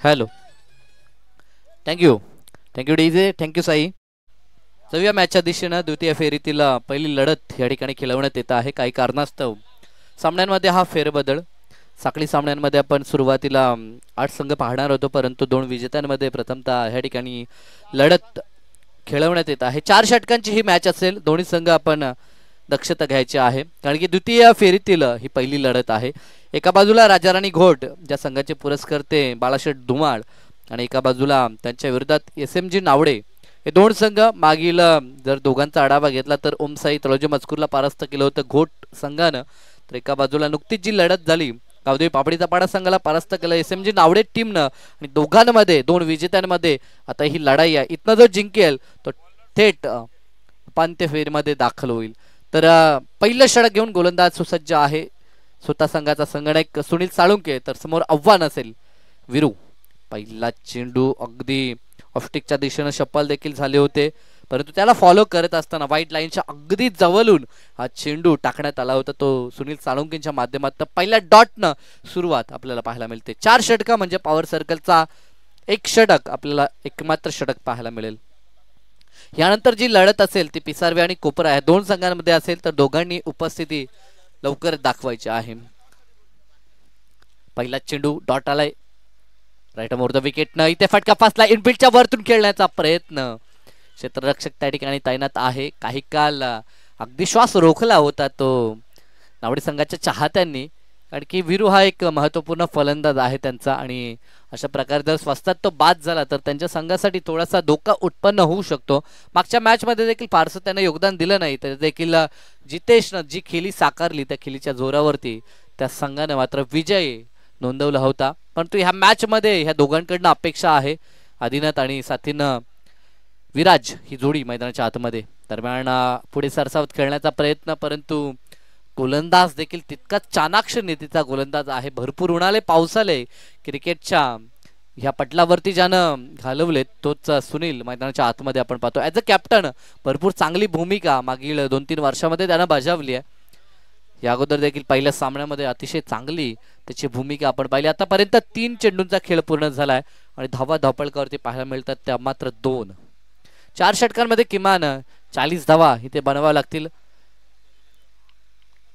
Hello. Thank you. Thank you DJ. Thank you Sai. जाऊया मॅचच्या दिशेनं. द्वितीय फेरीतील पहिली लढत या ठिकाणी खेळवण्यात येत आहे. काही कारणास्तव सामन्यांमध्ये हा फेरबदल. साखळी सामन्यांमध्ये आपण सुरुवातीला 8 संघ पाहणार होतो, परंतु 2 विजेत्यांमध्ये प्रथमतः ह्या ठिकाणी लढत खेळवण्यात येत आहे. 4 षटकांची ही मॅच असेल. दोन्ही संघ आपण दक्षता घ्यायची आहे, कारण की द्वितीय फेरीतील ही पहिली लढत आहे. एका बाजूला राजाराणी घोट ज्या संघाचे पुरस्कर्ते बाळाशेठ धुमाळ, आणि एका बाजूला त्यांच्या विरोधात SMG नावडे. हे दोन संघ मागील जर दोघांचा आढावा घेतला तर ओमसाई तळोजी मजकूरला परास्त केलं होतं घोट संघानं. तर एका बाजूला नुकतीच जी लढत झाली, गावदेवी पापडीचा पाडा संघाला परास्त केलं SMG नावडे टीमनं, आणि दोघांमध्ये 2 विजेत्यांमध्ये आता ही लढाई आहे. इथनं जो जिंकेल तो थेट उपांत्य फेरीमध्ये दाखल होईल. तर पहिलं षटक घेऊन गोलंदाज सुसज्ज आहे स्वतः संघाचा संगणक सुनील साळुंके. तर समोर आव्हान असेल विरू. पहिला चेंडू अगदी ऑफस्टिकच्या दिशेनं शप्पल देखील झाले होते, परंतु त्याला फॉलो करत असताना व्हाईट लाईनच्या अगदी जवळून हा चेंडू टाकण्यात आला होता, तो सुनील साळुंकेच्या माध्यमातून पहिल्या डॉटनं सुरुवात आपल्याला पाहायला मिळते. 4 षटकं म्हणजे पॉवर सर्कलचा एक षटक, आपल्याला एकमात्र षटक पाहायला मिळेल. यानंतर जी लढत असेल ती पिसारवे आणि कोपरा या 2 संघांमध्ये असेल, तर दोघांनी उपस्थिती लवकर दाखवायची आहे. पहिला चेंडू डॉट आलाय राईट मोर द विकेट न. इथे फटका फासला. इनफिल्डच्या वरतून खेळण्याचा प्रयत्न. क्षेत्ररक्षक त्या ठिकाणी तैनात आहे. काही काल अगदी श्वास रोखला होता तो नावडे संघाच्या चाहत्यांनी, कारण की विरू हा एक महत्वपूर्ण फलंदाज आहे त्यांचा, आणि अशा प्रकारे जर स्वस्तात तो बाद झाला तर त्यांच्या संघासाठी थोडासा धोका उत्पन्न होऊ शकतो. मागच्या मॅचमध्ये देखील फारसं त्याने योगदान दिलं नाही, तर देखील जितेशनं जी खेळी साकारली त्या खेळीच्या जोरावरती त्या संघाने मात्र विजय नोंदवला होता. परंतु ह्या मॅचमध्ये ह्या दोघांकडनं अपेक्षा आहे आदिनाथ आणि साथीनं विराज ही जोडी मैदानाच्या आतमध्ये. दरम्यान पुढे सरसावत खेळण्याचा प्रयत्न, परंतु गोलंदाज देखील तितकाच चाणाक्ष नीतीचा गोलंदाज आहे. भरपूर उन्हाळे पावसाले क्रिकेटच्या ह्या पटलावरती ज्यानं घालवले तोच सुनील मैदानाच्या आतमध्ये आपण पाहतो. ॲज अ कॅप्टन भरपूर चांगली भूमिका मागील 2-3 वर्षामध्ये त्यानं बजावली आहे. या अगोदर देखील पहिल्या सामन्यामध्ये अतिशय चांगली त्याची भूमिका आपण पाहिली. आतापर्यंत 3 चेंडूंचा खेळ पूर्ण झालाय आणि धावा धावपळकावरती पाहायला मिळतात त्या मात्र 2. 4 षटकांमध्ये किमान 40 धावा इथे बनवाव्या लागतील,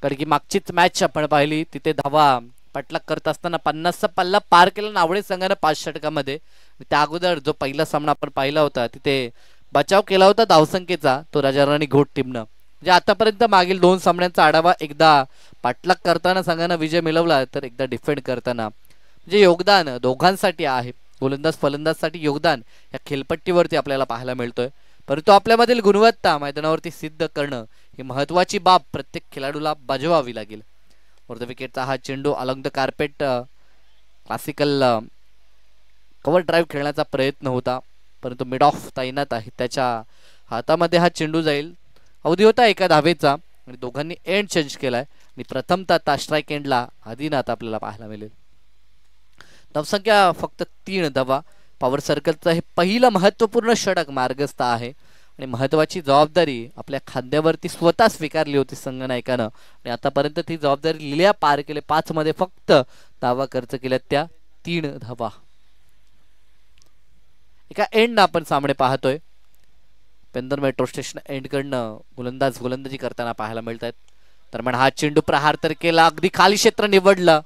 कारण की मागचीच मॅच आपण पाहिली तिथे धावा पाठलाग करत असताना 50चा पल्ला पार केला नावडे संघाने 5 षटकामध्ये. त्या अगोदर जो पहिला सामना आपण पाहिला होता तिथे बचाव केला होता धावसंख्येचा तो राजाराणी घोट टीमनं. म्हणजे आतापर्यंत मागील 2 सामन्यांचा आढावा, एकदा पाठलाग करताना संघानं विजय मिळवला तर एकदा डिफेंड करताना, म्हणजे योगदान दोघांसाठी आहे. गोलंदाज फलंदाजसाठी योगदान या खेळपट्टीवरती आपल्याला पाहायला मिळतोय. परंतु आपल्यामधील गुणवत्ता मैदानावरती सिद्ध करणं ही महत्वाची बाब प्रत्येक खेळाडूला बजवावी लागेल. द विकेटचा हा चेंडू along the carpet classical cover drive खेळण्याचा प्रयत्न होता, परंतु मिड ऑफ तैनात आहे त्याच्या हातामध्ये हा चेंडू जाईल. अवधी होता एका धावेचा आणि दोघांनी एंड चेंज केलाय, आणि प्रथमतः स्ट्राईक एंडला आदिनाथ आपल्याला पाहायला मिळेल. धावसंख्या फक्त 3 धावा. पॉवर सर्कलचं हे पहिलं महत्वपूर्ण षटक मार्गस्थ आहे, आणि महत्वाची जबाबदारी आपल्या खांद्यावरती स्वतः स्वीकारली होती संघनायकानं, आणि आतापर्यंत ती जबाबदारी लिहिल्या पार केले. 5 मध्ये फक्त धावा खर्च केल्या त्या 3 धावा. एका एंड आपण सामने पाहतोय. पेंदर मेट्रो स्टेशन एंड कडनं गोलंदाजी करताना पाहायला मिळत आहेत. दरम्यान हा चेंडू प्रहार तर केला, अगदी खाली क्षेत्र निवडलं.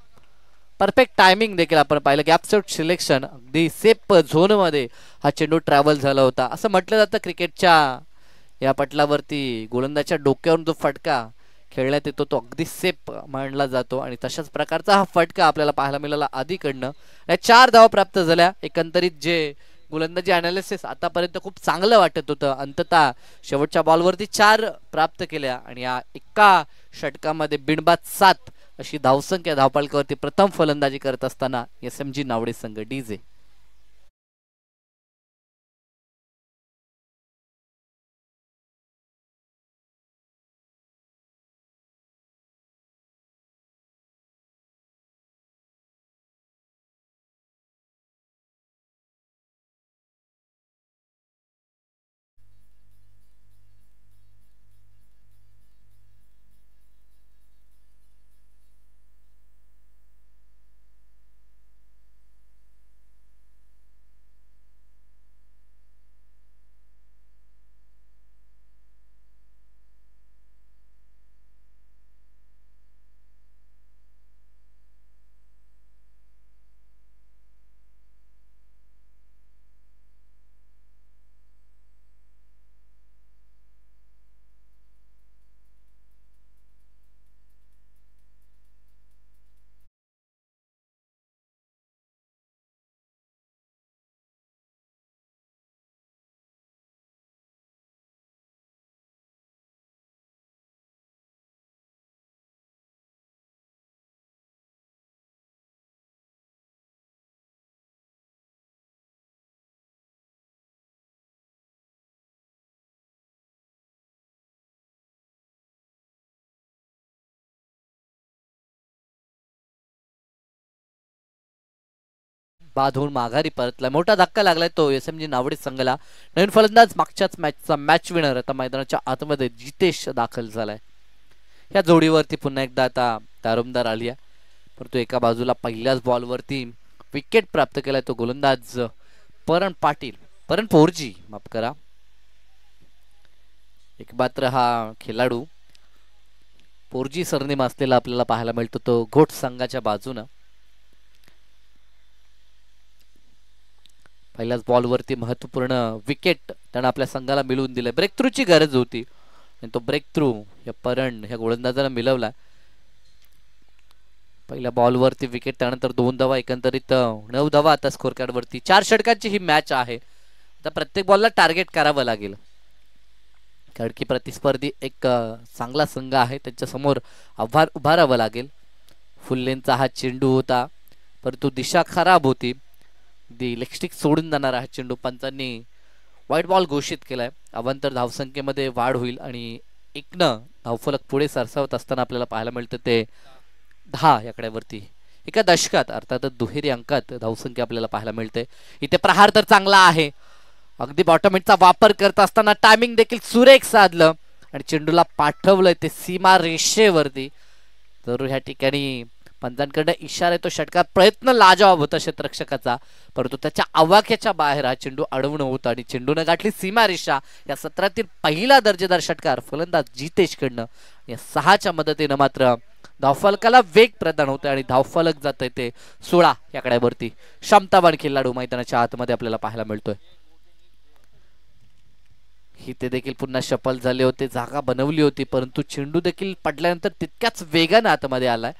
परफेक्ट टायमिंग देखील आपण पाहिलं. गॅपशॉट सिलेक्शन अगदी सेफ झोन मध्ये हा चेंडू ट्रॅव्हल झाला होता. असं म्हटलं जातं क्रिकेटच्या या पटलावरती गोलंदाजच्या डोक्यावरून जो फटका खेळण्यात येतो तो अगदी सेफ मानला जातो, आणि तशाच प्रकारचा हा फटका आपल्याला पाहायला मिळाला आधीकडनं. 4 धावा प्राप्त झाल्या. एकंदरीत जे गोलंदाजी अनालिसिस आतापर्यंत खूप चांगलं वाटत होतं, अंततः शेवटच्या बॉलवरती 4 प्राप्त केल्या, आणि या एका षटकामध्ये बिनबाद 7 अशी धावसंख्या धावपळकावरती प्रथम फलंदाजी करत असताना SMG नावडे संघ. डीजे. बाद होऊन माघारी परतला. मोठा धक्का लागलाय तो SMG नावडे संघाला. नवीन फलंदाज मागच्याच मॅचचा मॅच विनर आता मैदानाच्या आतमध्ये जितेश दाखल झालाय. या जोडीवरती पुन्हा एकदा आता दारोमदार आली आहे, परंतु एका बाजूला पहिल्याच बॉलवरती विकेट प्राप्त केलाय तो गोलंदाज परण पाटील, परण पोरजी माफ करा. एक मात्र हा खेळाडू पोरजी सरनेम असलेला आपल्याला पाहायला मिळतो तो घोट संघाच्या बाजूनं. पहिल्याच बॉलवरती महत्वपूर्ण विकेट त्यानं आपल्या संघाला मिळवून दिले. ब्रेक थ्रूची गरज होती आणि तो ब्रेक थ्रू या परण ह्या गोलंदाजाला मिळवला. पहिल्या बॉलवरती विकेट, त्यानंतर 2 धावा, एकंदरीत 9 धावा आता स्कोर कार्ड वरती. 4 षटकांची ही मॅच आहे. आता प्रत्येक बॉलला टार्गेट करावं लागेल, कारण की प्रतिस्पर्धी एक चांगला संघ आहे, त्यांच्या समोर उभा राहावं लागेल. फुल लेनचा हा चेंडू होता, परंतु दिशा खराब होती. लेग स्टिक सोडून जाणारा हा चेंडू पंचांनी व्हाईट बॉल घोषित केलाय. अवांतर धावसंख्येमध्ये वाढ होईल आणि 1 धावफलक पुढे सरसावत असताना आपल्याला पाहायला मिळतं ते 10 याकड्यावरती. एका दशकात अर्थात दुहेरी अंकात धावसंख्या आपल्याला पाहायला मिळते. इथे प्रहार तर चांगला आहे, अगदी बॉटम हिटचा वापर करत असताना टायमिंग देखील सुरेख साधलं आणि चेंडूला पाठवलंय ते सीमा रेषेवरती. तर ह्या ठिकाणी पंचांकडे इशारा येतो षटकार प्रयत्न लाजवाब होता क्षेत्ररक्षकाचा, परंतु त्याच्या आवाक्याच्या बाहेर हा चेंडू अडवणं होतं आणि चेंडूने गाठली सीमा रेषा. या सत्रातील पहिला दर्जेदार षटकार फलंदाज जितेश कडनं. या 6च्या मदतीनं मात्र धावफलकाला वेग प्रदान होतोय आणि धावफलक जात आहे ते 16 या कड्यावरती. क्षमतावान खेळाडू मैदानाच्या आतमध्ये आपल्याला पाहायला मिळतोय. ही ते देखील पुन्हा शफल झाले होते, जागा बनवली होती, परंतु चेंडू देखील पडल्यानंतर तितक्याच वेगाने आतमध्ये आलाय.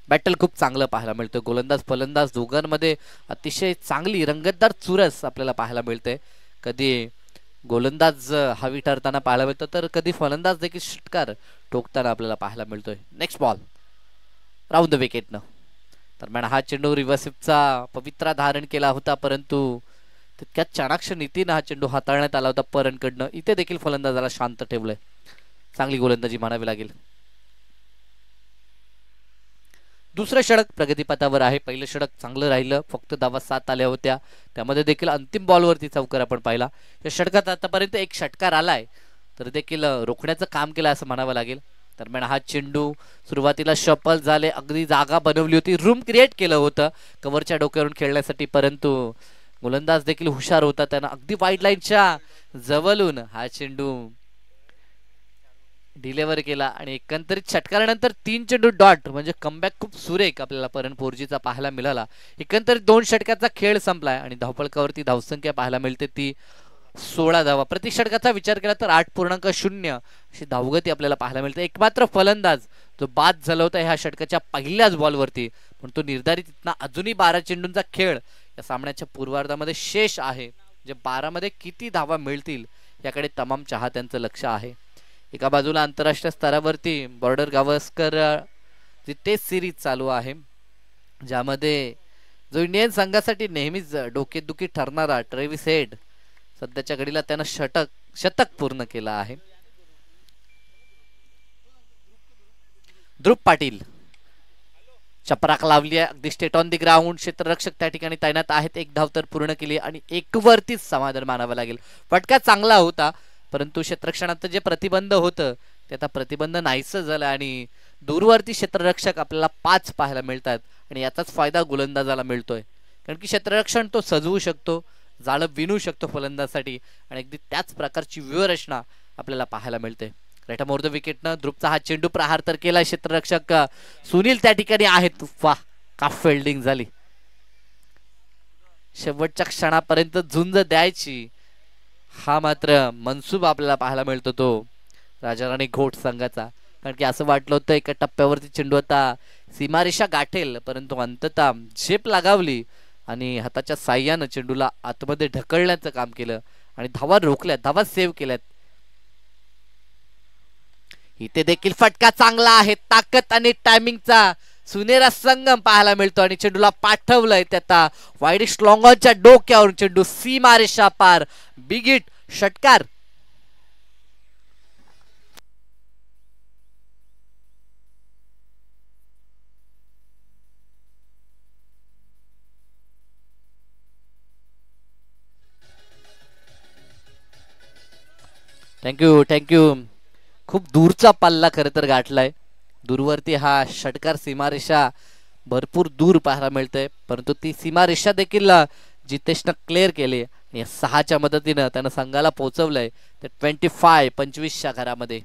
बॅटल खूप चांगलं पाहायला मिळतोय. गोलंदाज फलंदाज दोघांमध्ये अतिशय चांगली रंगतदार चुरस आपल्याला पाहायला मिळते. कधी गोलंदाज हवी ठरताना पाहायला मिळतो, तर कधी फलंदाज देखील षटकार ठोकताना आपल्याला पाहायला मिळतोय. नेक्स्ट बॉल राऊंड द विकेटनं. दरम्यान हा चेंडू रिव्हर्सिपचा पवित्रा धारण केला होता, परंतु तितक्यात चाणाक्ष नीतीनं हा चेंडू हाताळण्यात आला होता परणकडनं. इथे देखील फलंदाजाला शांत ठेवलंय. चांगली गोलंदाजी मानावी लागेल. दुसरं षटक प्रगतीपथावर आहे. पहिलं षटक चांगलं राहिलं, फक्त धावा 7 आल्या होत्या, त्यामध्ये देखील अंतिम बॉलवरती चौकार आपण पाहिला. या षटकात आतापर्यंत एक षटकार आलाय, तर देखील रोखण्याचं काम केलं असं म्हणावं लागेल. दरम्यान हा चेंडू सुरुवातीला शफल झाले, अगदी जागा बनवली होती, रूम क्रिएट केलं होतं कव्हरच्या डोक्यावरून खेळण्यासाठी, परंतु गोलंदाज देखील हुशार होता. त्यानं अगदी वाईड लाईनच्या जवळून हा चेंडू डिलेव्हर केला आणि एकंदरीत षटकारानंतर 3 चेंडू डॉट म्हणजे कमबॅक खूप सुरेख आपल्याला परण पोरजीचा पाहायला मिळाला. एकंदरीत 2 षटकाचा खेळ संपलाय आणि धावफलकावरती धावसंख्या पाहायला मिळते ती 16 धावा. प्रति षटकाचा विचार केला तर 8.0 अशी धावगती आपल्याला पाहायला मिळते. एकमात्र फलंदाज जो बाद झाला होता ह्या षटकाच्या पहिल्याच बॉलवरती, पण तो निर्धारित इतना अजूनही 12 चेंडूंचा खेळ या सामन्याच्या पूर्वार्धामध्ये शेष आहे. जे 12 मध्ये किती धावा मिळतील याकडे तमाम चाहत्यांचं लक्ष आहे. एका बाजूला आंतरराष्ट्रीय स्तरावरती बॉर्डर गावस्कर जी टेस्ट सिरीज चालू आहे, ज्यामध्ये जो इंडियन संघासाठी नेहमीच डोकेदुखी ठरणारा ट्रेव्हिस हेड सध्याच्या घडीला त्यानं शतक पूर्ण केला आहे. ध्रुव पाटील चपराक लावली आहे, अगदी स्टेट ऑन दी ग्राउंड. क्षेत्ररक्षक त्या ठिकाणी तैनात आहेत. 1 धाव तर पूर्ण केली आणि 1 वरतीच समाधान मानावं लागेल. फटका चांगला होता, परंतु क्षेत्ररक्षणात जे प्रतिबंध होतं ते आता प्रतिबंध नाहीस झालं आणि दूरवरती क्षेत्ररक्षक आपल्याला 5 पाहायला मिळतात आणि याचाच फायदा गोलंदाजाला मिळतोय, कारण की क्षेत्ररक्षण तो सजवू शकतो, जाळं विणू शकतो फलंदाजासाठी आणि अगदी त्याच प्रकारची व्यूहरचना आपल्याला पाहायला मिळते. राईट मोर द विकेटनं ध्रुवचा हा चेंडू प्रहार तर केला. क्षेत्ररक्षक सुनील त्या ठिकाणी आहेत. वाह, का फिल्डिंग झाली. शेवटच्या क्षणापर्यंत झुंज द्यायची हा मात्र मनसूब आपल्याला पाहायला मिळतो तो राजाराणी घोट संघाचा, कारण की असं वाटलं होतं एका टप्प्यावरती चेंडू आता सीमारेषा गाठेल, परंतु अंततः झेप लगावली आणि हाताच्या साह्यानं चेंडूला आतमध्ये ढकलण्याचं काम केलं आणि धावा रोखल्यात, धावा सेव्ह केल्यात. इथे देखील फटका चांगला आहे. ताकद आणि टायमिंगचा सुनेरा संगम पाहायला मिळतो आणि चेंडूला पाठवलंय त्याता वाईड स्लॉंगॉनच्या डोक्यावरून चेंडू सीमारेषा पार. बिग हिट, षटकार. Thank you thank you. खूप दूरचा पल्ला खरं तर गाठलाय. दूरवरती हा षटकार सीमारेषा भरपूर दूर पाहायला मिळते, परंतु ती सीमारेषा देखील जितेशनं क्लिअर केली आणि या 6च्या मदतीनं त्यानं संघाला पोहोचवलंय ते 25च्या घरामध्ये.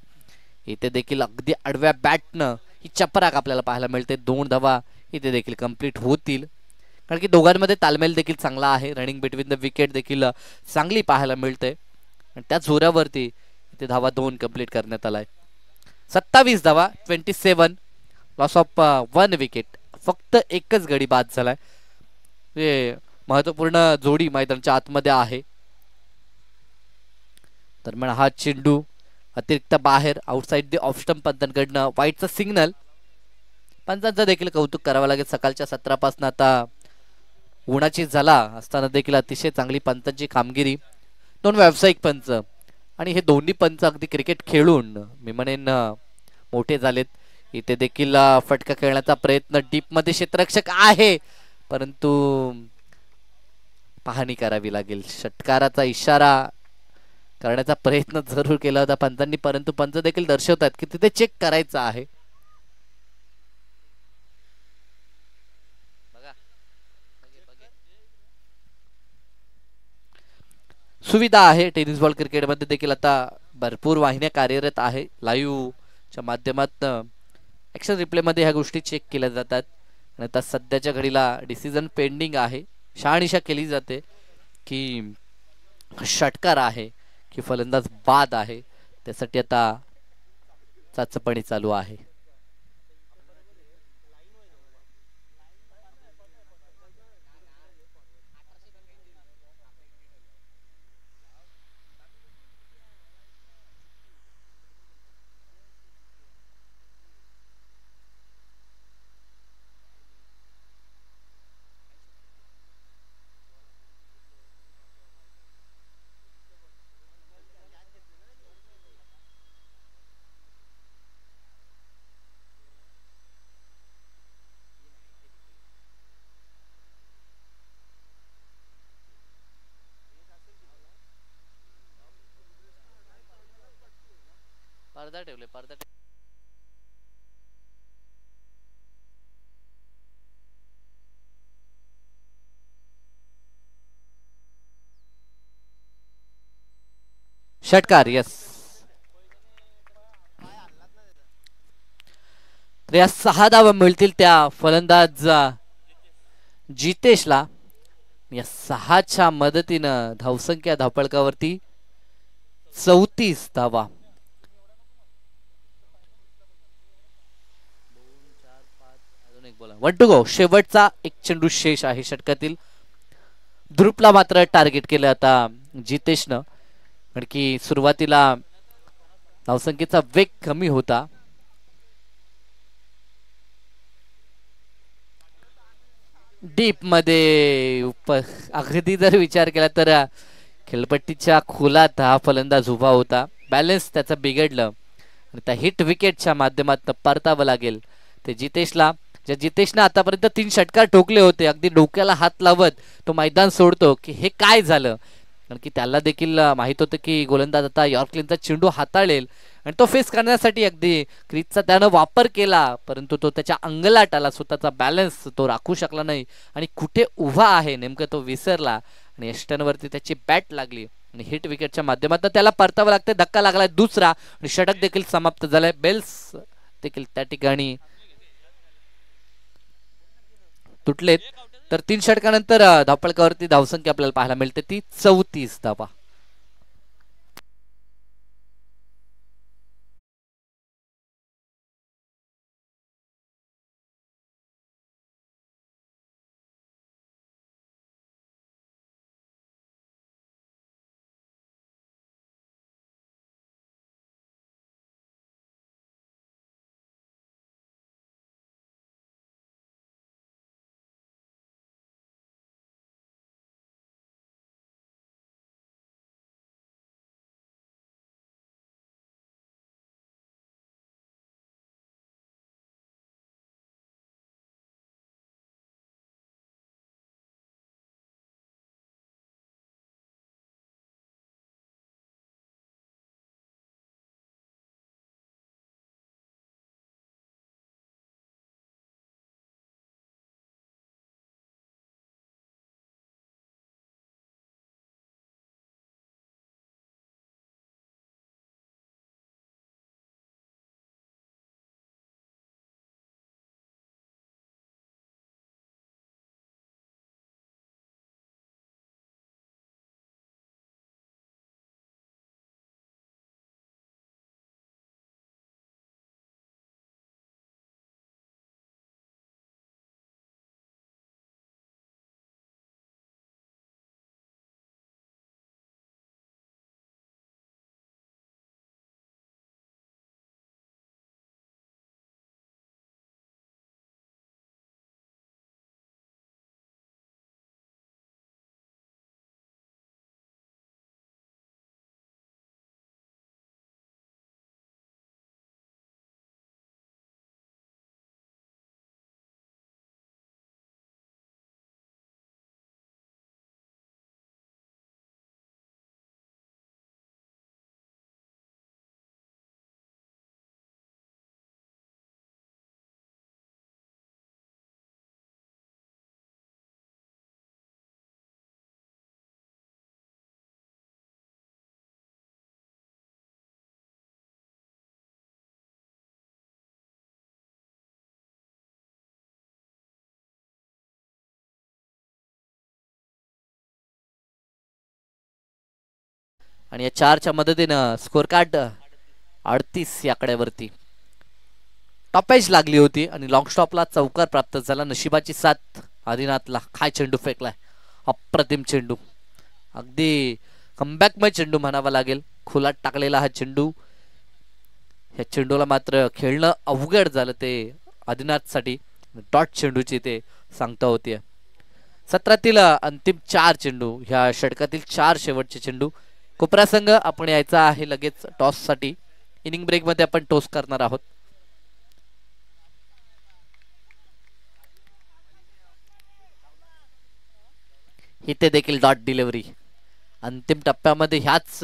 इथे देखील अगदी आडव्या बॅटनं ही चपराक आपल्याला पाहायला मिळते. 2 धावा इथे देखील कंप्लीट होतील, कारण की दोघांमध्ये तालमेल देखील चांगला आहे. रनिंग बिटवीन द विकेट देखील चांगली पाहायला मिळते आणि त्या जोरावरती इथे धावा 2 कंप्लीट करण्यात आलाय. 27 धावा, 27, लॉस ऑफ 1 विकेट. फक्त एकच गडी बाद झालाय. हे महत्वपूर्ण जोडी मैदानाच्या आतमध्ये आहे. दरम्यान हा चेंडू अतिरिक्त बाहेर आउटसाइड द ऑफ स्टंप पंतांकडनं वाईटचा सिग्नल. पंचांचं देखील कौतुक करावं लागेल. सकाळच्या सत्रापासून आता उन्हाची झाला असताना देखील अतिशय चांगली पंचांची कामगिरी. 2 व्यावसायिक पंच आणि हे दोन्ही पंच अगदी क्रिकेट खेळून मी म्हणेन मोठे झालेत. इथे देखील फटका खेळण्याचा प्रयत्न डीप मध्ये क्षेत्ररक्षक आहे, परंतु पाहणी करावी लागेल. षटकाराचा इशारा करण्याचा प्रयत्न जरूर केला होता पंचांनी, परंतु पंच देखील दर्शवतात की तिथे चेक करायचं आहे. सुविधा आहे टेनिस बॉल क्रिकेटमध्ये देखील. आता भरपूर वाहिन्या कार्यरत आहे. लाईव्हच्या माध्यमातून ॲक्शन रिप्लेमध्ये ह्या गोष्टी चेक केल्या जातात आणि आता सध्याच्या घडीला डिसिजन पेंडिंग आहे. शहानिशा केली जाते की षटकार आहे की फलंदाज बाद आहे. त्यासाठी आता चाचपणी चालू आहे. पडदा ठेवले पडदा. षटकार यस. तर या 6 धावा मिळतील त्या फलंदाज जितेशला. या 6च्या मदतीनं धावसंख्या धावपळकावरती 34 धावा. 1 टू गो. शेवटचा एक चेंडू शेष आहे षटकातील. ध्रुपला मात्र टार्गेट केलं आता जितेशनं, कारण की सुरुवातीला धावसंख्येचा वेग कमी होता. डीप मध्ये अगदी जर विचार केला तर खेळपट्टीच्या खोलात हा फलंदाज उभा होता. बॅलन्स त्याचा बिघडलं आणि त्या हिट विकेटच्या माध्यमातून परतावं लागेल ते जितेशला. ज्या जितेशनं आतापर्यंत 3 षटकार ठोकले होते. अगदी डोक्याला हात लावत तो मैदान सोडतो की हे काय झालं, कारण की त्याला देखील माहित होतं की गोलंदाज आता यॉर्कलिनचा चेंडू हाताळेल आणि तो फेस करण्यासाठी अगदी क्रीजचा त्यानं वापर केला, परंतु तो त्याच्या अंगलाट आला. स्वतःचा बॅलन्स तो राखू शकला नाही आणि कुठे उभा आहे नेमकं तो विसरला आणि एस्टनवरती त्याची बॅट लागली आणि हिट विकेटच्या माध्यमातून त्याला परतावं लागतं. धक्का लागलाय दुसरा आणि षटक देखील समाप्त झालाय. बेल्स देखील त्या ठिकाणी तुटलेत. तर 3 षटकानंतर धावपळकावरती धावसंख्या आपल्याला पाहायला मिळते ती 34 धावा. आणि या 4च्या मदतीनं स्कोर कार्ड 38 या आकड्यावरती. टॉपेज लागली होती आणि लॉंग स्टॉपला चौकार प्राप्त झाला. नशिबाची साथ आदिनाथला. काय चेंडू फेकलाय, अप्रतिम चेंडू, अगदी कमबॅकमय चेंडू म्हणावा लागेल. खोलात टाकलेला हा चेंडू. ह्या चेंडूला मात्र खेळणं अवघड झालं ते आदिनाथसाठी. डॉट चेंडूची ते सांगता होती. सत्रातील अंतिम 4 चेंडू, ह्या षटकातील 4 शेवटचे चेंडू. कोपरा संघ आपण यायचा आहे लगेच टॉस साठी. इनिंग ब्रेक मध्ये आपण टॉस करणार आहोत. इथे देखील डॉट डिलिव्हरी. अंतिम टप्प्यामध्ये ह्याच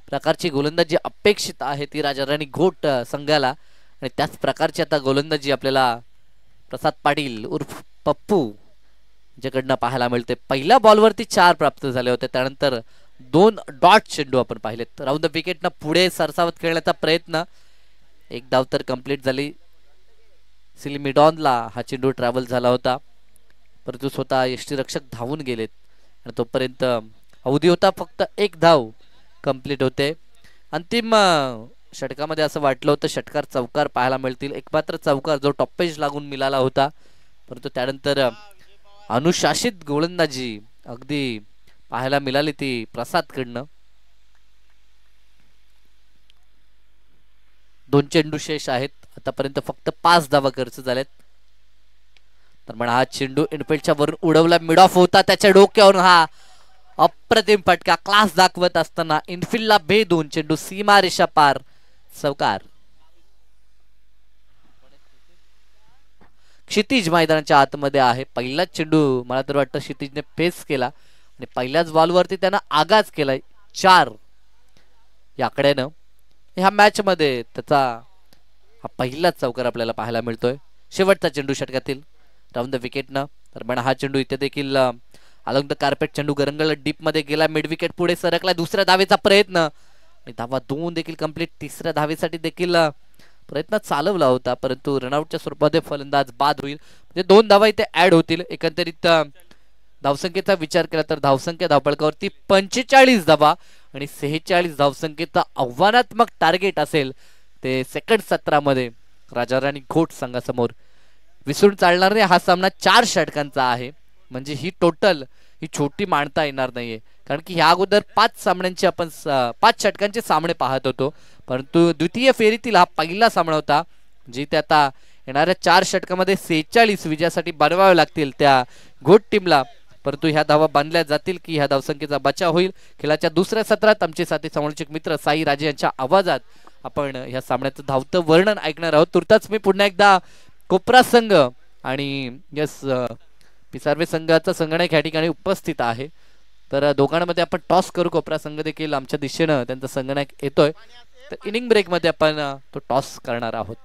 प्रकारची गोलंदाजी अपेक्षित आहे ती राजाराणी घोट संघाला. आणि त्याच प्रकारची आता गोलंदाजी आपल्याला प्रसाद पाटील उर्फ पप्पू ज्याकडनं पाहायला मिळते. पहिल्या बॉलवरती 4 प्राप्त झाले होते, त्यानंतर 2 डॉट चेंडू आपण पाहिलेत. राऊंड द विकेटनं पुढे सरसावत खेळण्याचा प्रयत्न. एक धाव तर कंप्लीट झाली. सिलिमिडॉनला हा चेंडू ट्रॅव्हल झाला होता, परंतु स्वतः यष्टीरक्षक धावून गेलेत आणि तोपर्यंत अवधी होता फक्त 1 धाव कंप्लीट होते. अंतिम षटकामध्ये असं वाटलं होतं षटकार चौकार पाहायला मिळतील. एक मात्र चौकार जो टॉपेज लागून मिळाला होता, परंतु त्यानंतर अनुशासित गोलंदाजी अगदी पाहायला मिळाली ती प्रसादकडनं. 2 चेंडू शेष आहेत. आतापर्यंत फक्त 5 धावा खर्च झाल्यात. तर म्हणा हा चेंडू इनफिल्डच्या वरून उडवला. मिड ऑफ होता त्याच्या डोक्यावरून हा अप्रतिम फटका क्लास दाखवत असताना इनफिल्डला भेदून चेंडू सीमा रेषा पार चौकार. क्षितिज मैदानाच्या आतमध्ये आहे. पहिलाच चेंडू मला तर वाटतं क्षितिजने फेस केला आणि पहिल्याच बॉलवरती त्यानं आगाज केलाय 4 या आकड्यानं. ह्या मॅच मध्ये त्याचा हा पहिलाच चौकार आपल्याला पाहायला मिळतोय. शेवटचा चेंडू षटकातील राऊंड द विकेटनं. तर म्हणा हा चेंडू इथे देखील अलॉंग द कार्पेट चेंडू गरंगल डीप मध्ये गेला. मिड विकेट पुढे सरकला. दुसऱ्या धावेचा प्रयत्न आणि धावा 2 देखील कंप्लीट. तिसऱ्या धावेसाठी देखील प्रयत्न चालवला होता, परंतु रनआउटच्या स्वरूपामध्ये फलंदाज बाद होईल. म्हणजे 2 धावा इथे ऍड होतील. एकंदरीत धावसंख्येचा विचार केला तर धावसंख्या धावपळकावरती 45 धावा आणि 46 धावसंख्येचा आव्हानात्मक टार्गेट असेल ते सेकंड सत्रामध्ये राजाराणी घोट संघासमोर. विसरून चालणार नाही. हा सामना 4 षटकांचा आहे, म्हणजे ही टोटल ही छोटी मांडता येणार नाहीये. कारण की ह्या अगोदर 5 सामन्यांचे आपण 5 षटकांचे सामने पाहत होतो, परंतु द्वितीय फेरीतील हा पहिला सामना होता जिथे आता येणाऱ्या 4 षटकामध्ये 46 विजयासाठी बनवावे लागतील त्या घोट टीमला. परंतु ह्या धावा बांधल्या जातील की ह्या धावसंख्येचा बचाव होईल. खेळाच्या दुसऱ्या सत्रात आमचे साथी समालोचक मित्र साई राजे यांच्या आवाजात आपण ह्या सामन्याचं धावतं वर्णन ऐकणार आहोत. तुर्ताच मी पुन्हा एकदा कोपरा संघ आणि यस पिसार्वे संघाचा संगणक या ठिकाणी उपस्थित आहे. तर दोघांमध्ये आपण टॉस करू. कोपरा संघ देखील आमच्या दिशेनं त्यांचा संगणक येतोय. तर इनिंग ब्रेक मध्ये आपण तो टॉस करणार आहोत.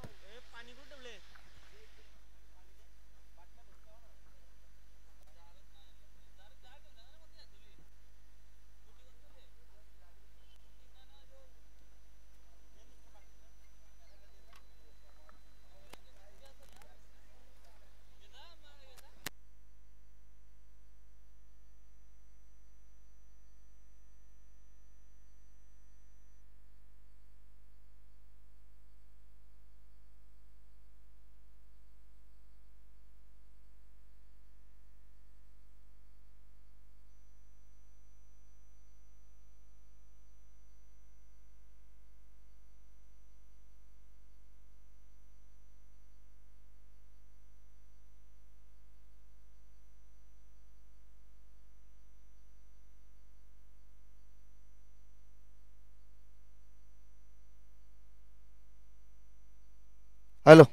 हॅलो,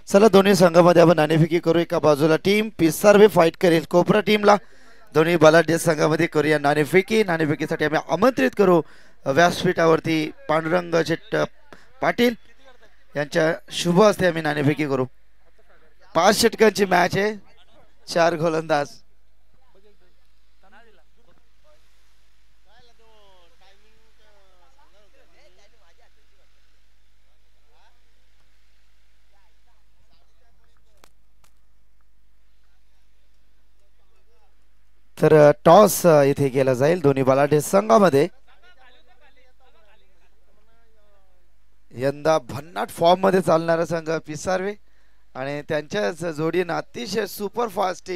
चला दोन्ही संघामध्ये आपण नाणेफेकी करू. एका बाजूला टीम पिसार्वे फाईट करेल कोपरा टीमला. दोन्ही बलाढ्य संघामध्ये करूया नाणेफेकी. नाणेफेकीसाठी आम्ही आमंत्रित करू व्यासपीठावरती पांडुरंग शेट पाटील यांच्या शुभ हस्ते आम्ही नाणेफेकी करू. 5 षटकांची मॅच आहे, 4 गोलंदाज. तर टॉस इथे केला जाईल दोन्ही बलाढ्य संघामध्ये. यंदा भन्नाट फॉर्म मध्ये चालणारा संघ पिसारवे आणि त्यांच्याच जोडीनं अतिशय super fast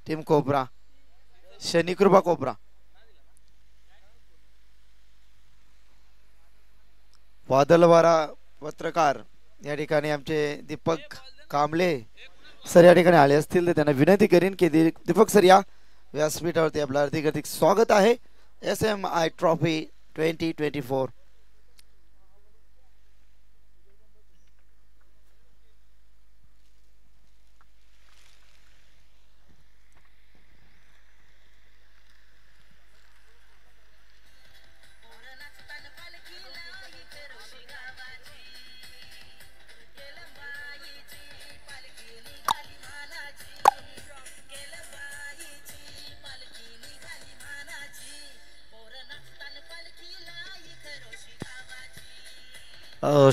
team cobra, Shanikrupa cobra. वादलवारा पत्रकार या ठिकाणी आमचे दीपक कांबळे सर या ठिकाणी आले असतील तर त्यांना विनंती करीन की दीपक सर या व्यासपीठावरती आपलं हार्दिक स्वागत आहे. SMI trophy 2024.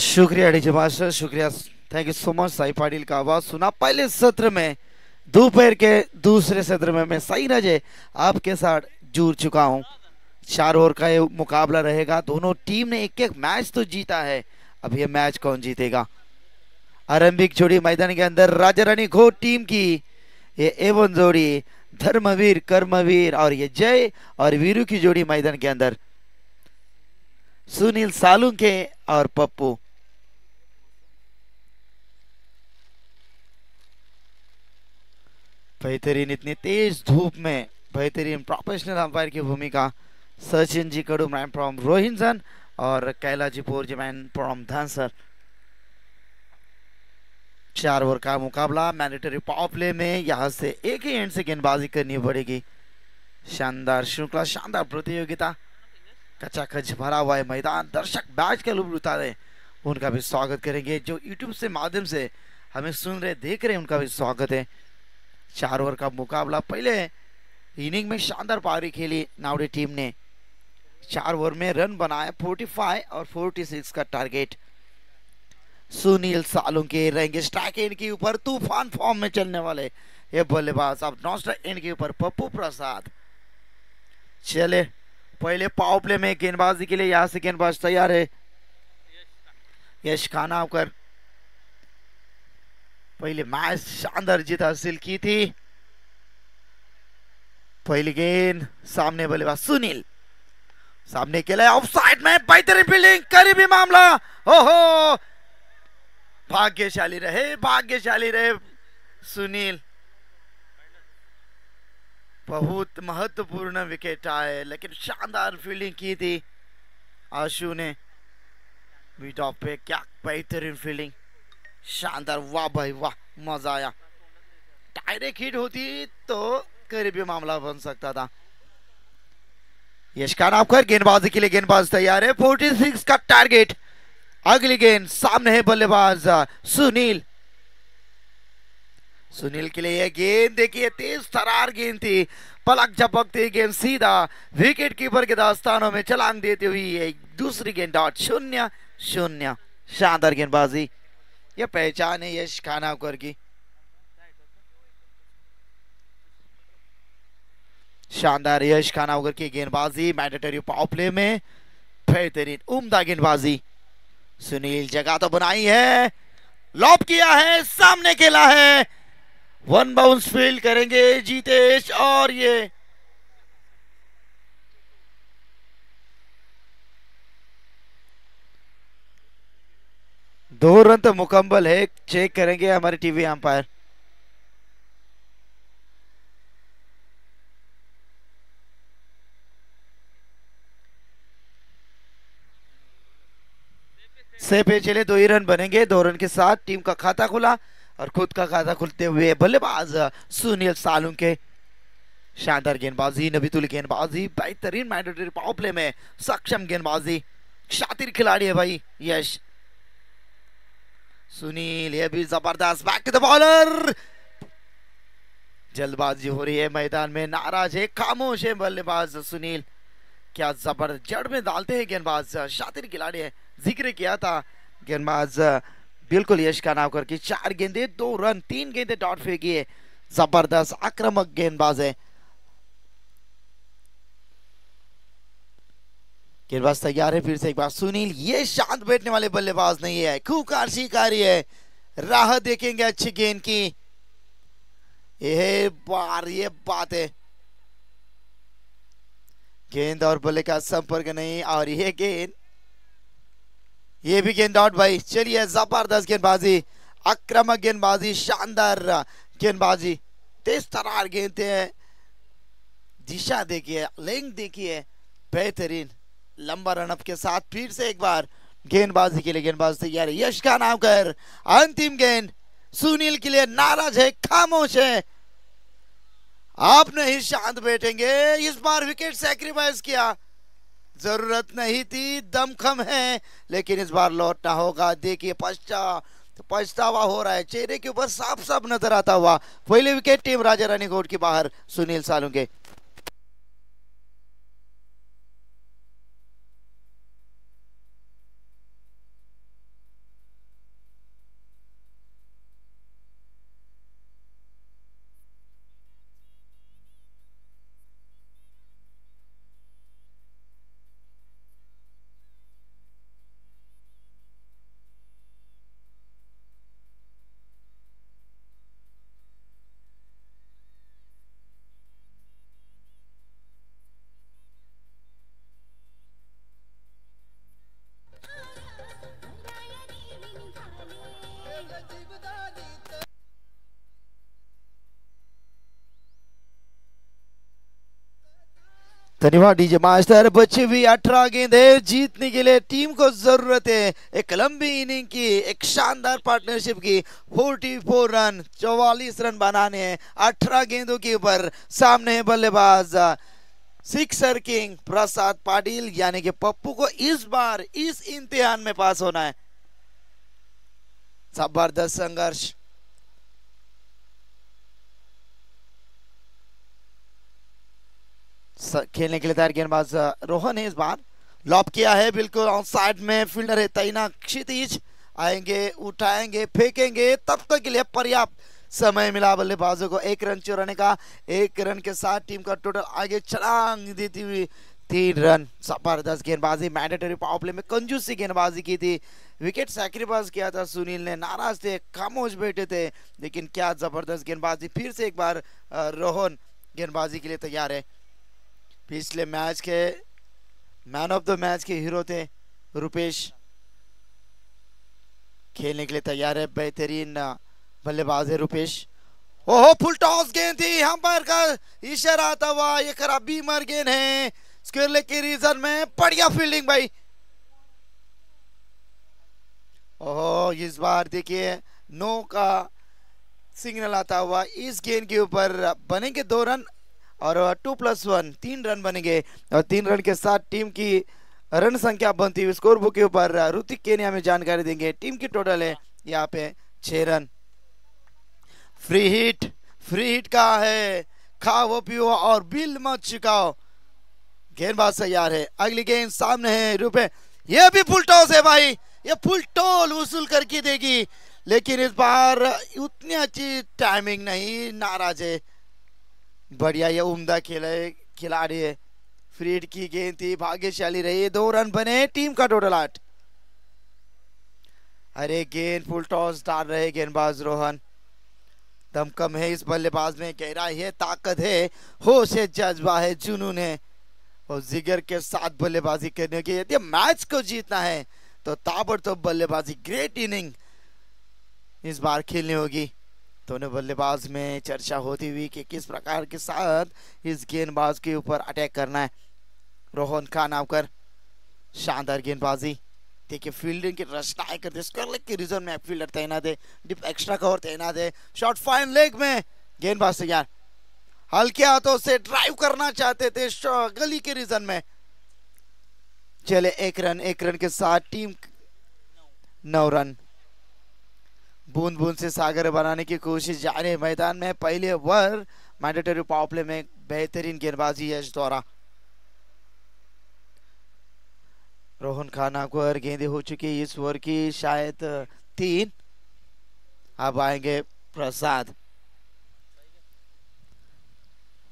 शुक्रिया डीजे मास्टर, शुक्रिया. Thank you so much. Sai Patil का आवाज सुना पहले सत्र में. दोपहर के दूसरे सत्र में मैं साई राजे आपके साथ जुड़ चुका हूं. 4 ओवर का ये मुकाबला रहेगा. दोनों टीम ने एक एक मैच तो जीता है. अब ये मैच कौन जीतेगा? आरंभिक जोड़ी मैदान के अंदर राजा रानी घोट टीम की ये एवन जोड़ी धर्मवीर कर्मवीर और ये जय और वीरू की जोड़ी मैदान के अंदर सुनील सालुंके और पप्पू. बेहतरीन इतनी तेज धूप में बेहतरीन प्रोफेशनल अंपायर की भूमिका सचिन जी कडू मैन फ्रॉम रोहिंजन और कैलाजी पोर जी मैन फ्रॉम धांसर. 4 ओवर का मुकाबला मैंडेटरी पावर प्ले में यहां से एक ही एंड से गेंदबाजी करनी पड़ेगी. शानदार श्रृंखला, शानदार प्रतियोगिता, कचाकच भरा हुआ है मैदान. दर्शक बैच का लुत्फ उठा रहे, उनका भी स्वागत करेंगे. जो यूट्यूब से माध्यम से हमें सुन रहे देख रहे उनका भी स्वागत है. 4 ओवर का मुकाबला. पहले इनिंग में शानदार पारी खेली नावड़े टीम ने. 4 ओवर में रन बनाए 45 और 46 का टारगेट. सुनील सालुंके रहेंगे स्ट्राइक एंड के ऊपर. तूफान फॉर्म में चलने वाले ये बल्लेबाज. अब नॉन स्ट्राइक एंड के ऊपर पप्पू प्रसाद. चले पहले पावर प्ले में गेंदबाजी के लिए यहां से गेंदबाज तैयार है यश खानावकर. पहले मैच शानदार जीत हासिल की थी. पहली गेंद सामने बल्लेबाज सुनील सामने के लिए ऑफसाइड में बेहतरीन फील्डिंग, करीबी मामला. ओहो, भाग्यशाली रहे सुनील. बहुत महत्वपूर्ण विकेट आए लेकिन शानदार फील्डिंग की थी आशु ने मिड ऑफ पे. क्या बेहतरीन फील्डिंग, शानदार. वाह भाई वाह, मजा आया. डायरेक्ट हिट होती तो करीबी मामला बन सकता था. यश खानावकर गेंदबाजी के लिए गेंदबाज तैयार है. 46 का टारगेट. अगली गेंद सामने है बल्लेबाज सुनील. सुनील के लिए यह गेंद देखिए, तेज तरार गेंद थी. पलक झपकती गेंद सीधा विकेट कीपर के दास्तानों में छलांग देती हुई एक दूसरी गेंद. डॉट 0-0. शानदार गेंदबाजी. यह पहचान है यश खानावकर की. शानदार यश खानावकर की गेंदबाजी मैंडेटरी पावर प्ले में. बेहतरीन उम्दा गेंदबाजी. सुनील जगह तो बनाई है, लॉब किया है, सामने खेला है. 1 बाउंस फील्ड करेंगे जीतेश और ये दो रन तो मुकम्मल है. चेक करेंगे हमारे टीवी अंपायर. से पे चले 2 ही रन बनेंगे. 2 रन के साथ टीम का खाता खुला और खुद का खाता खुलते हुए बल्लेबाज सुनील सालुंके. शानदार गेंदबाजी, नबीतुल गेंदबाजी, बेहतरीन मैंडेटरी पावर प्ले में सक्षम गेंदबाजी. शातिर खिलाड़ी है भाई यश. सुनील ये भी जबरदस्त. Back to the bowler. जल्दबाजी हो रही है मैदान में, नाराज है, खामोश है बल्लेबाज सुनील. क्या जबरदस्त जड़ में डालते हैं गेंदबाज. शातिर खिलाड़ी है, जिक्र किया था गेंदबाज बिल्कुल यश खानावकर की. 4 गेंदे 2 रन 3 गेंदे डॉट फेंकी है. जबरदस्त आक्रामक गेंदबाज है. गेंदबाज तैयार है, फिर से एक बार सुनील, ये शांत बैठने वाले बल्लेबाज नहीं है, खूंखार शिकारी है, राह देखेंगे अच्छी गेंद की। ये बात है, गेंद और बल्ले का संपर्क नहीं, और ये गेंद, ये भी गेंद आउट भाई। चलिए जबरदस्त गेंदबाजी, आक्रामक गेंदबाजी, शानदार गेंदबाजी, तेज तरार गेंद है, दिशा देखिए, लेंथ देखिए, बेहतरीन लंबा रनअप के साथ फिर से एक बार गेंदबाजी के लिए गेंदबाज तैयार है। यश का नाम कर, अंतिम गेंद, सुनील के लिए नाराज है, खामोश है, आप नहीं शांत बैठेंगे। इस बार विकेट सैक्रिफाइस किया, जरूरत नहीं थी, दमखम है, लेकिन इस बार लौटना होगा। देखिए पछतावा हो रहा है, चेहरे के ऊपर साफ साफ नजर आता हुआ। पहले विकेट टीम राजा रानी कोट के बाहर सुनील सालुंके। धन्यवाद डीजे मास्टर। बच्चे भी 18 गेंदें जीतने के लिए टीम को जरूरत है एक लंबी इनिंग की, एक शानदार पार्टनरशिप की। 44 रन, 44 रन बनाने हैं 18 गेंदों के ऊपर। सामने है बल्लेबाज सिक्सर किंग प्रसाद पाटिल, यानी कि पप्पू को इस बार इस इम्तिहान में पास होना है। जबरदस्त संघर्ष, खेलने के लिए तैयार गेंदबाज रोहन है। इस बार लॉप किया है, बिल्कुल ऑन साइड में फील्डर है तैनात क्षितिज, आएंगे, उठाएंगे, फेंकेंगे, तब तक के लिए पर्याप्त समय मिला बल्लेबाजों को 1 रन चुराने का। 1 रन के साथ टीम का टोटल आगे छलांग देती हुई 3 रन। जबरदस्त गेंदबाजी, मैंडेटरी पावर प्ले में कंजूसी गेंदबाजी की थी, विकेट सैक्रिफाइस किया था सुनील ने, नाराज थे, खामोश बैठे थे, लेकिन क्या जबरदस्त गेंदबाजी। फिर से एक बार रोहन गेंदबाजी के लिए तैयार है। पिछले match K man of the match के हीरो थे रुपेश, खेलने के लिए तैयार है, बेहतरीन बल्लेबाज है रुपेश। ओहो, फुल टॉस गेंद थी, अंपायर का इशारा आता हुआ, ये खराब बीमर गेंद है, स्क्वायर के रीजन में, बढ़िया फील्डिंग भाई। ओहो, इस बार देखिए नो का सिग्नल आता हुआ, इस गेंद के ऊपर बनेंगे 2 रन और 2+1 3 रन बनेंगे, और 3 रन के साथ टीम की रन संख्या बनती हुई स्कोर बुक के ऊपर ऋतिक केनिया में जानकारी देंगे। टीम की टोटल है यहाँ पे 6 रन। फ्री हिट का है, खाओ पियो और बिल मत चुकाओ। गेंदबाज तैयार है, अगली गेंद सामने है रुपए, ये भी फुल टॉस है भाई, ये फुल टॉल वसूल करके देगी, लेकिन इस बार उतनी अच्छी टाइमिंग नहीं, नाराज है। बढ़िया, ये उम्दा खिलाड़ी है। फ्री हिट की गेंद थी, भाग्यशाली रही, 2 रन बने, टीम का टोटल 8। अरे गेंद फुल टॉस डाल रहे गेंदबाज रोहन, दमकम है इस बल्लेबाज में, गहराई है, ताकत है, होश है, जज्बा है, जुनून है और जिगर के साथ बल्लेबाजी करने की। यदि मैच को जीतना है तो ताबड़तोड़ बल्लेबाजी, ग्रेट इनिंग इस बार खेलनी होगी। दोनों बल्लेबाज में चर्चा होती हुई कि किस प्रकार के साथ इस गेंदबाज के ऊपर अटैक करना है। रोहन खान आवकर, शानदार गेंदबाजी, देखिए फील्डिंग की रचनाएं करते, स्क्वायर लेग के रीजन में फील्डर तैनात है, डिप एक्स्ट्रा कवर तैनात है, शॉट फाइन लेग में गेंदबाज तैयार, हल्के हाथों से ड्राइव करना चाहते थे गली के रीजन में। चले 1 रन के साथ टीम 9 रन। बूंद बूंद से सागर बनाने की कोशिश जारी मैदान में। पहले ओवर मैंडेटरी पावर प्ले में बेहतरीन गेंदबाजी यश द्वारा। रोहन खान आपको गेंदे हो चुकी इस ओवर की शायद 3। अब आएंगे प्रसाद,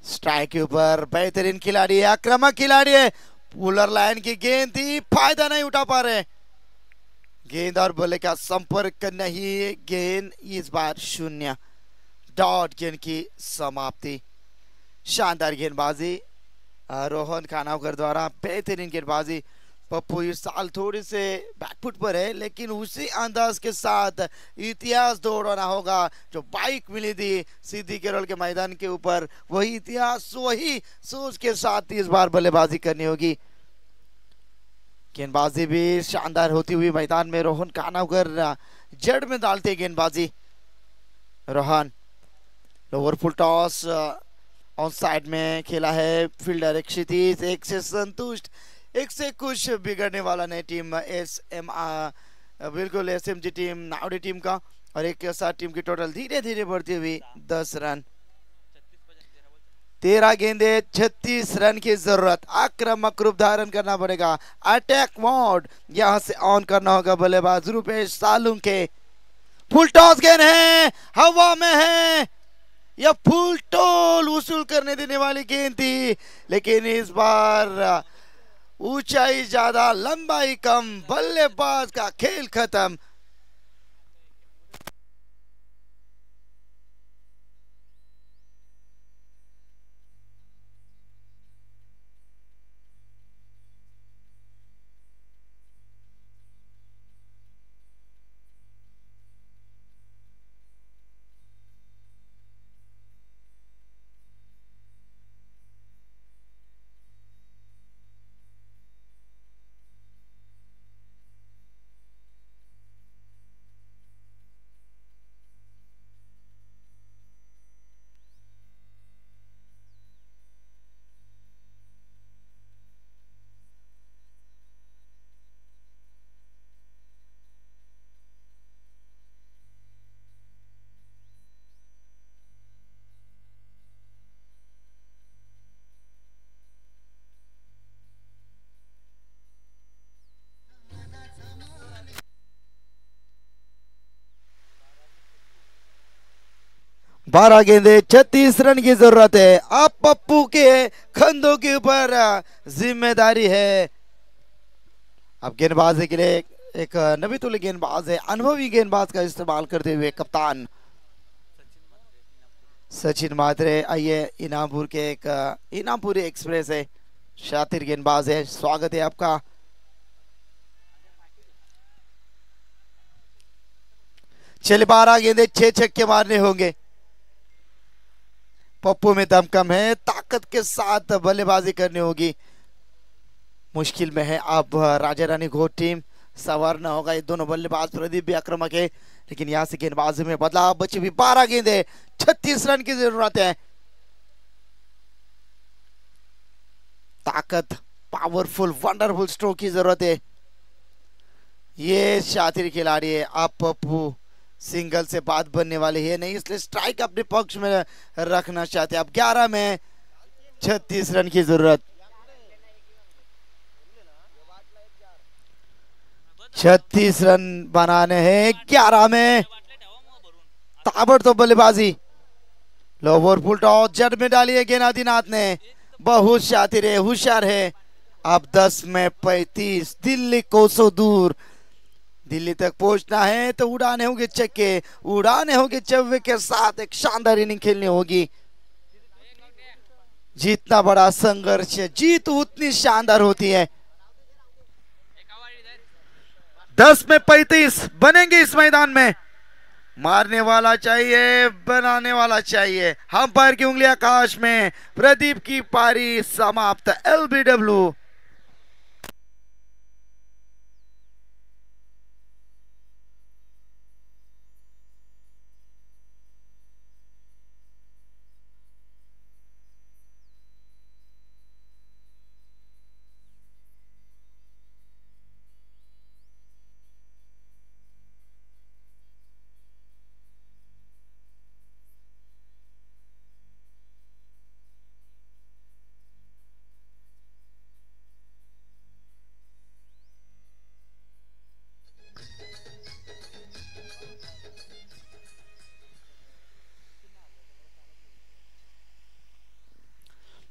स्ट्राइक के ऊपर, बेहतरीन खिलाड़ी है, आक्रामक खिलाड़ी है, पुलर लाइन की गेंद थी, फायदा नहीं उठा पा रहे। गेंद और बल्ले का संपर्क नहीं, गेंद इस बार शून्य। डॉट गेंद की समाप्ति। शानदार गेंदबाजी रोहन खानावकर द्वारा, बेहतरीन गेंदबाजी। पप्पू इस साल थोड़ी से बैकफुट पर है, लेकिन उसी अंदाज के साथ इतिहास दौड़ाना होगा। जो बाइक मिली थी सीधी केरल के मैदान के ऊपर, वही इतिहास वही सोच के साथ इस बार बल्लेबाजी करनी होगी। गेंदबाजी भी शानदार होती हुई मैदान में रोहन खानावकर जड़ में डालते गेंदबाजी। Rohan lower full toss on side में खेला है। फील्डर क्षितिज एक से संतुष्ट, एक से कुछ बिगड़ने वाला नहीं टीम बिल्कुल एसएमजी टीम, नावड़ी टीम का। और एक के साथ टीम की टोटल धीरे धीरे बढ़ती हुई 10 रन। 13 गेंदे 36 रन की जरूरत। आक्रामक रूप धारण करना पड़ेगा। अटैक मोड यहां से ऑन करना होगा बल्लेबाज रुपेश सालुंके। फुल टॉस गेंद है, हवा में है। यह फुल टोल वसूल करने देने वाली गेंद थी, लेकिन इस बार ऊंचाई ज्यादा लंबाई कम, बल्लेबाज का खेल खत्म। बारह गेंदे 36 रन की जरूरत है। अब पप्पू के कंधों के ऊपर जिम्मेदारी है। अब गेंदबाजी के लिए एक नवी तुल्य गेंदबाज है, अनुभवी गेंदबाज का इस्तेमाल करते हुए कप्तान सचिन मात्रे। आइए, इनामपुर के एक इनामपुरी एक्सप्रेस है, शातिर गेंदबाज है, स्वागत है आपका। चले 12 गेंदे 6 छक्के मारने होंगे। पप्पू में दम कम है, ताकत के साथ बल्लेबाजी करनी होगी। मुश्किल में है अब राजा रानी घोट टीम, संवारना होगा। ये दोनों बल्लेबाज प्रदीप भी आक्रामक है, लेकिन यहां से गेंदबाजी में बदलाव। बची भी 12 गेंदे 36 रन की जरूरत है। ताकत, पावरफुल, वंडरफुल स्ट्रोक की जरूरत है। ये शातिर खिलाड़ी है। अब पप्पू सिंगल से बात बनने वाली है नहीं, इसलिए स्ट्राइक अपने पक्ष में रखना चाहते हैं। अब 11 में 36 रन की जरूरत। 36 रन बनाने हैं 11 में। ताबड़तोड़ बल्लेबाजी, लोअर फुल टॉस जड़ में डाली है गेंद आदिनाथ ने। बहुत शातिर है, होशियार है। अब 10 में 35, दिल्ली कोसों दूर। दिल्ली तक पहुंचना है तो उड़ाने होंगे चक्के, उड़ाने होंगे चव्वे के साथ। एक शानदार इनिंग खेलनी होगी। जितना बड़ा संघर्ष है, जीत उतनी शानदार होती है। 10 में 35 बनेंगे इस मैदान में। मारने वाला चाहिए, बनाने वाला चाहिए। अंपायर की उंगली आकाश में। प्रदीप की पारी समाप्त। एलबीडब्ल्यू।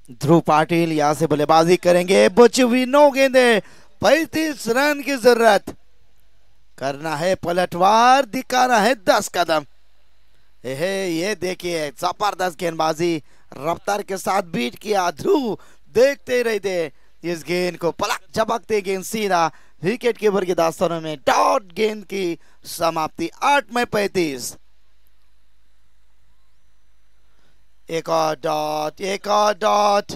ध्रुव पाटिल यहां से बल्लेबाजी करेंगे। बची हुई 9 गेंदे, 35 रन की जरूरत। करना है पलटवार, दिखाना है 10 कदम। ये देखिए जबरदस्त गेंदबाजी, रफ्तार के साथ बीट किया। ध्रुव देखते रह थे इस गेंद को, पलक झपकते गेंद सीधा विकेट कीपर के दास्तानों में। डॉट गेंद की समाप्ति 8 में 35। एक और डॉट, एक और डॉट।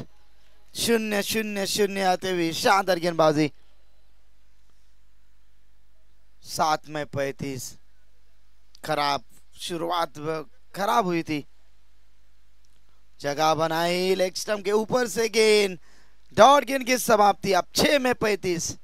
0-0-0 आते हुए शानदार गेंदबाजी। 7 में 35। खराब शुरुआत खराब हुई थी। जगह बनाई, लेग स्टंप के ऊपर से गेंद, डॉट गेंद की समाप्ति अब 6 में 35।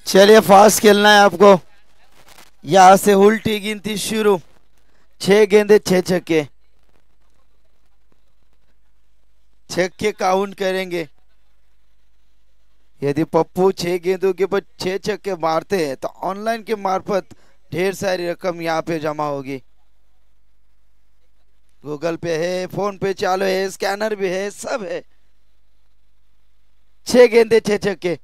चलिए फास्ट खेलना है आपको। यहां से उल्टी गिनती शुरू। 6 गेंदे 6 छक्के, छक्के काउंट करेंगे। यदि पप्पू 6 गेंदों के ऊपर 6 छक्के मारते हैं तो ऑनलाइन के मार्फत ढेर सारी रकम यहाँ पे जमा होगी। गूगल पे है, फोन पे चालू है, स्कैनर भी है, सब है। 6 गेंदे 6 छक्के।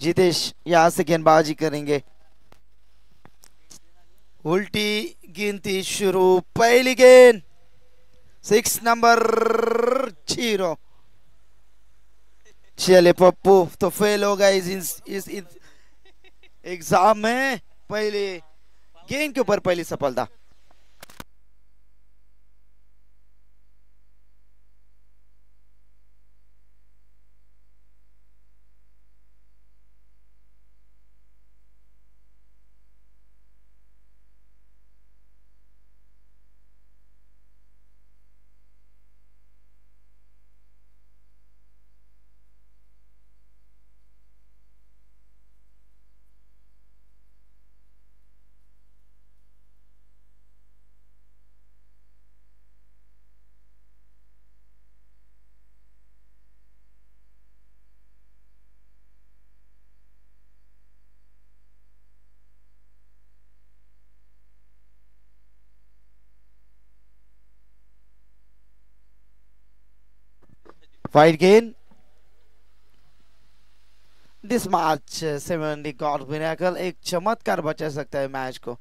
जितेश यहां से गेंदबाजी करेंगे। उल्टी गिनती शुरू। पहली गेंद 6 नंबर 0। चले पप्पू तो फेल होगा इस एग्जाम में। पहले गेंद के ऊपर पहली सफलता। Wide gain. This match seemingly got miracle. एक चमत्कार बचा सकता है मैच को।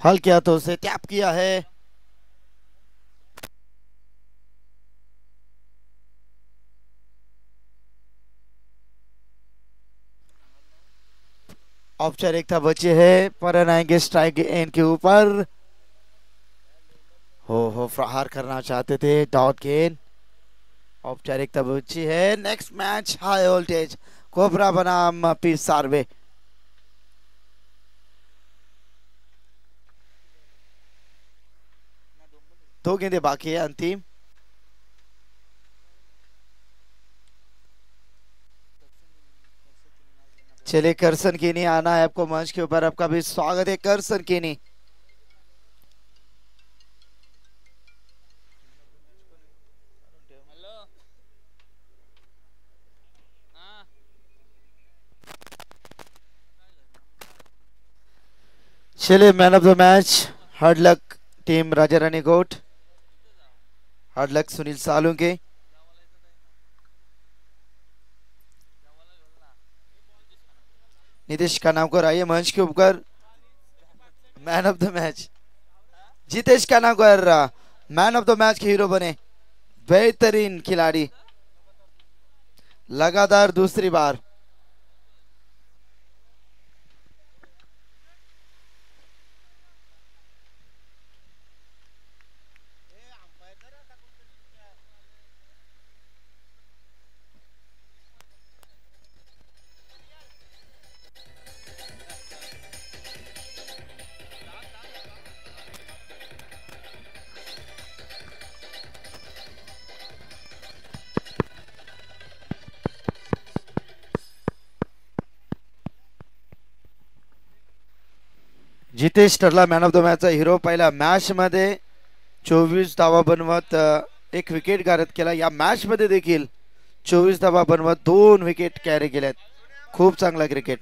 हल किया तो उसे टैप किया है। औपचारिकता बची है, पर आएंगे स्ट्राइक एंड के ऊपर। हो प्रहार करना चाहते थे। डॉट गेंद। औपचारिकता बची है। नेक्स्ट मैच हाई वोल्टेज कोबरा बनाम पी सार्वे। दो गेंदे बाकी है अंतिम। चलिए करसन कीनी आना है आपको मंच के ऊपर। आपका भी स्वागत है करसन कीनी। चलिए man of the match hard luck team Raja Rani गोट। Hard luck Sunil Salunke. नीतीश कानावकर आइए मंच के ऊपर। Man of the match Jitesh Kanavkar man of the match के हीरो बने। बेहतरीन खिलाड़ी। लगातार दूसरी बार। जितेश ठरला मॅन ऑफ द मॅचचा हिरो। पहिल्या मॅच मध्ये 24 धावा बनवत एक विकेट गारद केला। या मॅच मध्ये देखील 24 धावा बनवत 2 विकेट कॅरी केल्यात। खूप चांगला क्रिकेट।